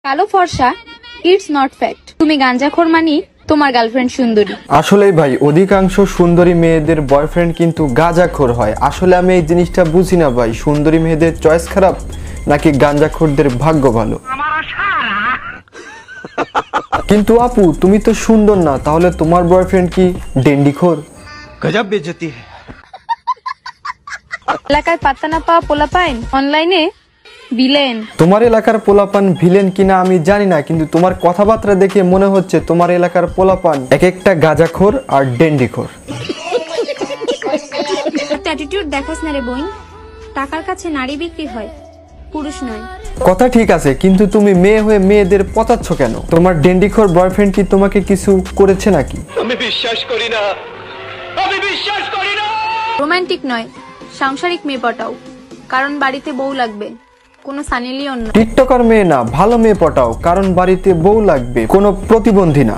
কালো ফর্সা it's not fact. তুমি গাঁজাখোর মানি তোমার গার্লফ্রেন্ড সুন্দরী। আসলেই ভাই, অধিকাংশ সুন্দরী মেয়েদের বয়ফ্রেন্ড কিন্তু গাঁজাখোর হয়। আসলে আমি এই জিনিসটা বুঝি না ভাই, সুন্দরী মেয়েদের চয়েস খারাপ নাকি গাঁজাখোরদের ভাগ্য ভালো। কিন্তু আপু, তুমি তো সুন্দর না, তাহলে তোমার বয়ফ্রেন্ড কি ডেন্ডিখোর? गजब बेइज्जती है। এলাকায় পাত্তা না পাওয়া পোলাপাইন অনলাইনে ভিলেন। তোমার এলাকার পোলাপান ভিলেন কিনা আমি জানি না, কিন্তু তোমার কথাবার্তা দেখে মনে হচ্ছে তোমার এলাকার পোলাপান এক একটা গাঁজাখোর আর ডেন্ডিখোর। অ্যাটিটিউড দেখাস না রে বোন, টাকার কাছে নারী বিক্রি হয়, পুরুষ নয়। কথা ঠিক আছে, কিন্তু তুমি মেয়ে হয়ে মেয়েদের পচাচ্ছ কেন? তোমার ডেন্ডিখোর বয়ফ্রেন্ড কি তোমাকে কিছু করেছে নাকি? আমি বিশ্বাস করি না, আমি বিশ্বাস করি না। রোমান্টিক নয়, সাংসারিক মেয়ে পটাও, কারণ বাড়িতে বউ লাগবে, কোনো সানি লিওন না। টিকটকার মেয়ে না, ভালো মেয়ে পটাও, কারণ বাড়িতে বউ লাগবে, কোনো প্রতিবন্ধী না।